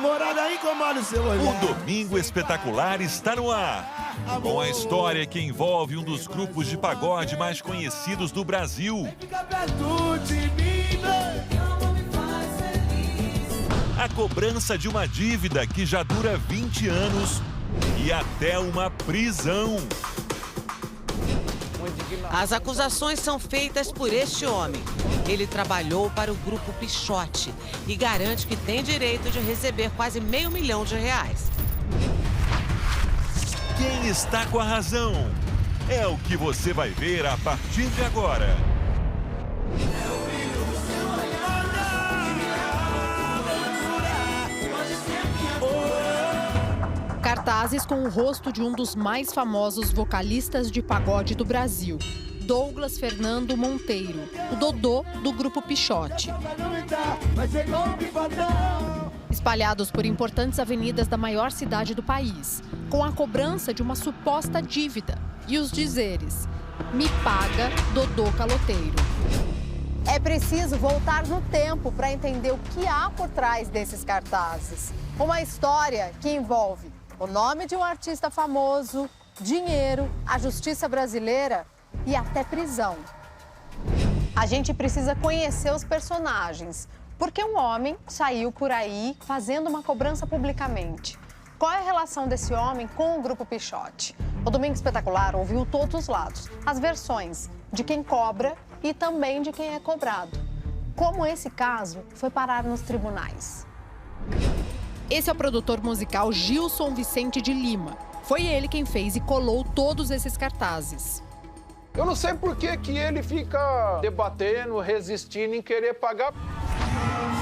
namorada incomoda o seu olhar. O Domingo Espetacular está no ar. Com a história que envolve um dos grupos de pagode mais conhecidos do Brasil. Fica perto de mim, A cobrança de uma dívida que já dura 20 anos e até uma prisão. As acusações são feitas por este homem. Ele trabalhou para o Grupo Pichote e garante que tem direito de receber quase R$500 mil. Quem está com a razão? É o que você vai ver a partir de agora. Cartazes com o rosto de um dos mais famosos vocalistas de pagode do Brasil, Douglas Fernando Monteiro, o Dodô do Grupo Pichote. Espalhados por importantes avenidas da maior cidade do país, com a cobrança de uma suposta dívida e os dizeres: "Me paga, Dodô Caloteiro". É preciso voltar no tempo para entender o que há por trás desses cartazes. Uma história que envolve o nome de um artista famoso, dinheiro, a justiça brasileira e até prisão. A gente precisa conhecer os personagens, porque um homem saiu por aí fazendo uma cobrança publicamente. Qual é a relação desse homem com o Grupo Pichote? O Domingo Espetacular ouviu todos os lados, as versões de quem cobra e também de quem é cobrado. Como esse caso foi parar nos tribunais. Esse é o produtor musical Gilson Vicente de Lima. Foi ele quem fez e colou todos esses cartazes. Eu não sei por que ele fica debatendo, resistindo em querer pagar.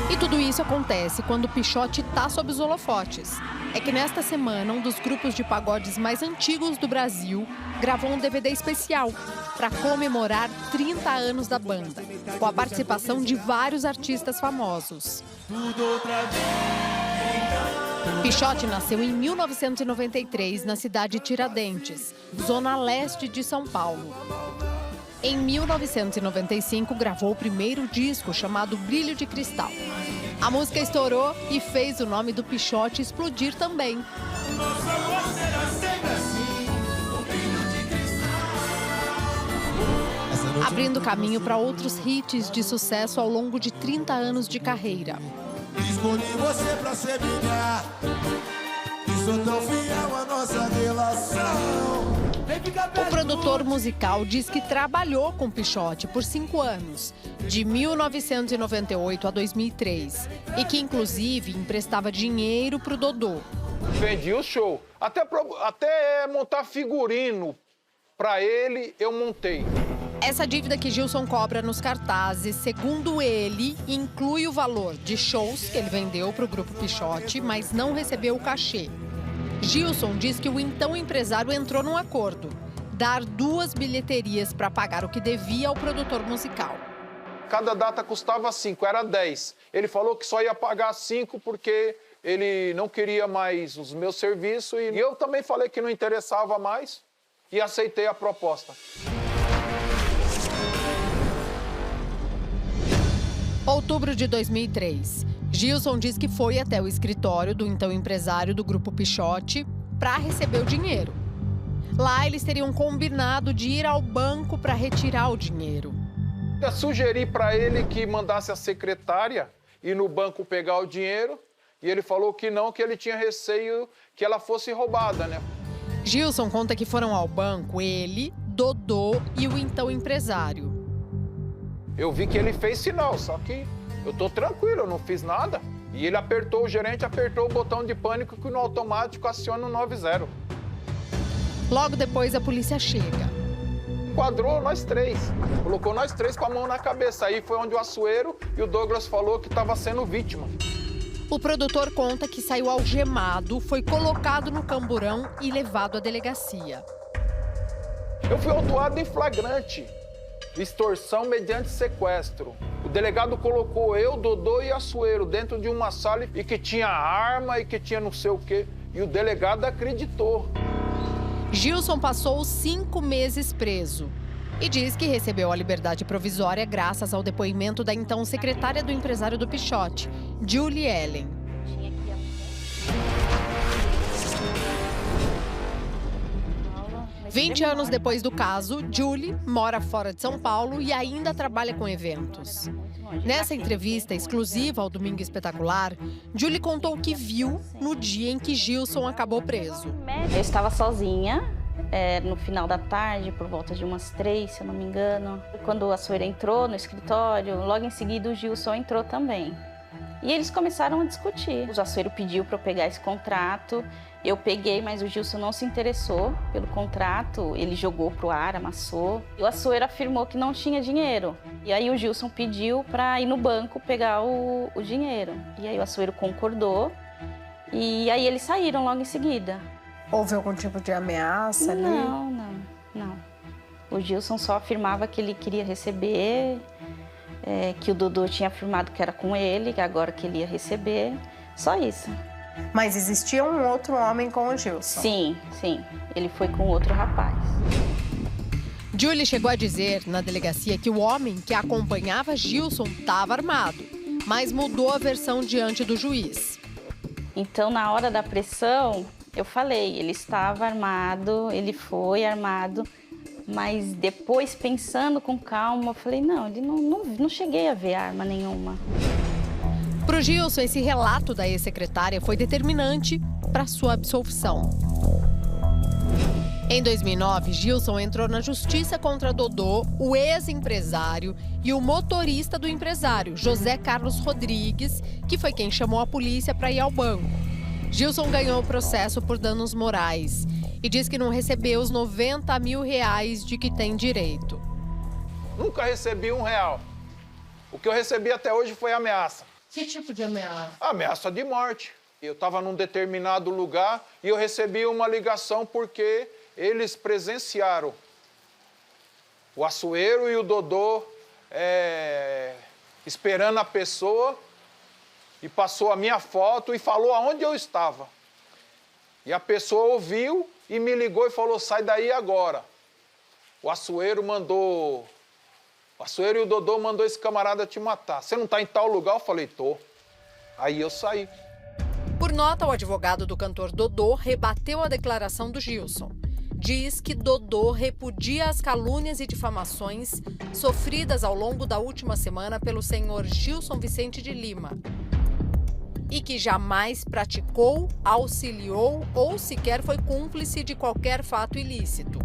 E tudo isso acontece quando o Pichote está sob os holofotes. É que nesta semana, um dos grupos de pagodes mais antigos do Brasil gravou um DVD especial para comemorar 30 anos da banda, com a participação de vários artistas famosos. Pichote nasceu em 1993 na cidade de Tiradentes, zona leste de São Paulo. Em 1995, gravou o primeiro disco, chamado Brilho de Cristal. A música estourou e fez o nome do Pichote explodir também. Abrindo caminho para outros hits de sucesso ao longo de 30 anos de carreira. Escolhi você pra ser minha, e sou tão fiel à nossa relação. O produtor musical diz que trabalhou com Pichote por 5 anos, de 1998 a 2003, e que, inclusive, emprestava dinheiro para o Dodô. Vendi o show. Até montar figurino para ele, eu montei. Essa dívida que Gilson cobra nos cartazes, segundo ele, inclui o valor de shows que ele vendeu para o Grupo Pichote, mas não recebeu o cachê. Gilson diz que o então empresário entrou num acordo: dar 2 bilheterias para pagar o que devia ao produtor musical. Cada data custava 5, era 10. Ele falou que só ia pagar 5 porque ele não queria mais os meus serviços. E eu também falei que não interessava mais e aceitei a proposta. Outubro de 2003. Gilson diz que foi até o escritório do então empresário do Grupo Pichote para receber o dinheiro. Lá eles teriam combinado de ir ao banco para retirar o dinheiro. Eu sugeri para ele que mandasse a secretária ir no banco pegar o dinheiro e ele falou que não, que ele tinha receio que ela fosse roubada, né? Gilson conta que foram ao banco ele, Dodô e o então empresário. Eu vi que ele fez sinal, só que eu tô tranquilo, eu não fiz nada. E ele apertou, o gerente apertou o botão de pânico que no automático aciona o 90. Logo depois a polícia chega. Enquadrou nós 3, colocou nós 3 com a mão na cabeça. Aí foi onde o Açoeiro e o Douglas falou que estava sendo vítima. O produtor conta que saiu algemado, foi colocado no camburão e levado à delegacia. Eu fui autuado em flagrante. Extorsão mediante sequestro. O delegado colocou eu, Dodô e Açoeiro dentro de uma sala e que tinha arma e que tinha não sei o quê. E o delegado acreditou. Gilson passou 5 meses preso e diz que recebeu a liberdade provisória graças ao depoimento da então secretária do empresário do Pichote, Julie Ellen. 20 anos depois do caso, Julie mora fora de São Paulo e ainda trabalha com eventos. Nessa entrevista exclusiva ao Domingo Espetacular, Julie contou o que viu no dia em que Gilson acabou preso. Eu estava sozinha, no final da tarde, por volta de umas 3, se eu não me engano. Quando o Açoeiro entrou no escritório, logo em seguida o Gilson entrou também. E eles começaram a discutir. O Açoeiro pediu para eu pegar esse contrato. Eu peguei, mas o Gilson não se interessou pelo contrato. Ele jogou pro ar, amassou. E o Açoeiro afirmou que não tinha dinheiro. E aí o Gilson pediu para ir no banco pegar o dinheiro. E aí o Açoeiro concordou. E aí eles saíram logo em seguida. Houve algum tipo de ameaça ali? Não. O Gilson só afirmava que ele queria receber, que o Dodô tinha afirmado que era com ele, que agora que ele ia receber. Só isso. Mas existia um outro homem com o Gilson? Sim. Ele foi com outro rapaz. Julie chegou a dizer na delegacia que o homem que acompanhava Gilson estava armado, mas mudou a versão diante do juiz. Então, na hora da pressão, eu falei, ele estava armado, ele foi armado, mas depois, pensando com calma, eu falei, não, ele não cheguei a ver arma nenhuma. Para o Gilson, esse relato da ex-secretária foi determinante para sua absolvição. Em 2009, Gilson entrou na justiça contra Dodô, o ex-empresário e o motorista do empresário, José Carlos Rodrigues, que foi quem chamou a polícia para ir ao banco. Gilson ganhou o processo por danos morais e diz que não recebeu os R$90 mil de que tem direito. Nunca recebi R$1. O que eu recebi até hoje foi ameaça. Que tipo de ameaça? Ameaça de morte. Eu estava num determinado lugar e eu recebi uma ligação porque eles presenciaram o Açoeiro e o Dodô esperando a pessoa e passou a minha foto e falou aonde eu estava. E a pessoa ouviu e me ligou e falou, sai daí agora. O Açoeiro e o Dodô mandou esse camarada te matar. Você não está em tal lugar? Eu falei, tô. Aí eu saí. Por nota, o advogado do cantor Dodô rebateu a declaração do Gilson. Diz que Dodô repudia as calúnias e difamações sofridas ao longo da última semana pelo senhor Gilson Vicente de Lima e que jamais praticou, auxiliou ou sequer foi cúmplice de qualquer fato ilícito.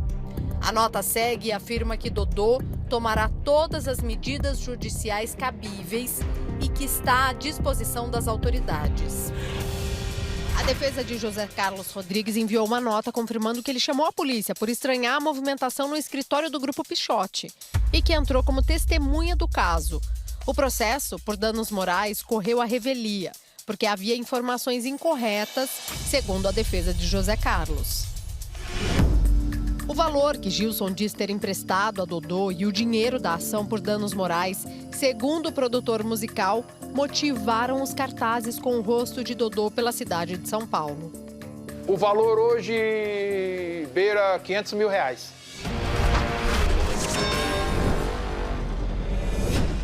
A nota segue e afirma que Dodô tomará todas as medidas judiciais cabíveis e que está à disposição das autoridades. A defesa de José Carlos Rodrigues enviou uma nota confirmando que ele chamou a polícia por estranhar a movimentação no escritório do Grupo Pichote e que entrou como testemunha do caso. O processo por danos morais correu à revelia, porque havia informações incorretas, segundo a defesa de José Carlos. O valor que Gilson diz ter emprestado a Dodô e o dinheiro da ação por danos morais, segundo o produtor musical, motivaram os cartazes com o rosto de Dodô pela cidade de São Paulo. O valor hoje beira R$500 mil.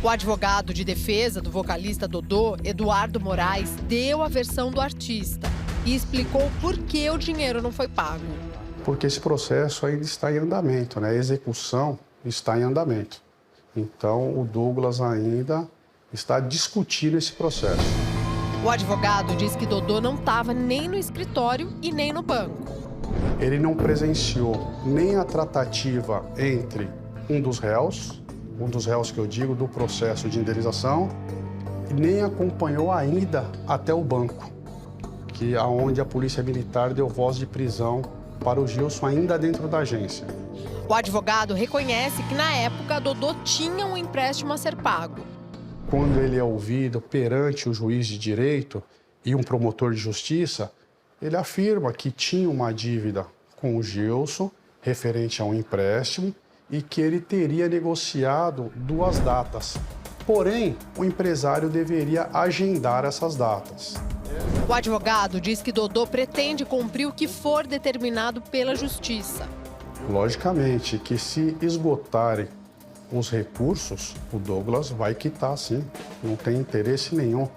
O advogado de defesa do vocalista Dodô, Eduardo Moraes, deu a versão do artista e explicou por que o dinheiro não foi pago. Porque esse processo ainda está em andamento, né? A execução está em andamento. Então, o Douglas ainda está discutindo esse processo. O advogado diz que Dodô não estava nem no escritório e nem no banco. Ele não presenciou nem a tratativa entre um dos réus que eu digo do processo de indenização, e nem acompanhou a ida até o banco, que é onde a Polícia Militar deu voz de prisão para o Gilson ainda dentro da agência. O advogado reconhece que, na época, Dodô tinha um empréstimo a ser pago. Quando ele é ouvido perante o juiz de direito e um promotor de justiça, ele afirma que tinha uma dívida com o Gilson referente a um empréstimo e que ele teria negociado 2 datas. Porém, o empresário deveria agendar essas datas. O advogado diz que Dodô pretende cumprir o que for determinado pela justiça. Logicamente que se esgotarem os recursos, o Douglas vai quitar, sim. Não tem interesse nenhum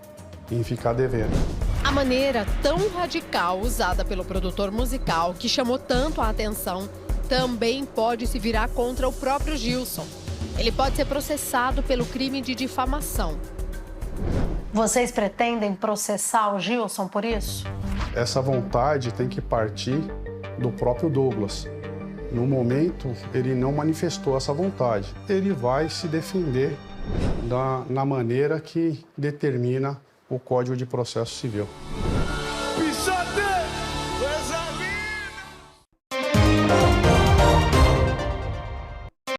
em ficar devendo. A maneira tão radical usada pelo produtor musical, que chamou tanto a atenção, também pode se virar contra o próprio Gilson. Ele pode ser processado pelo crime de difamação. Vocês pretendem processar o Gilson por isso? Essa vontade tem que partir do próprio Douglas. No momento, ele não manifestou essa vontade. Ele vai se defender na maneira que determina o Código de Processo Civil.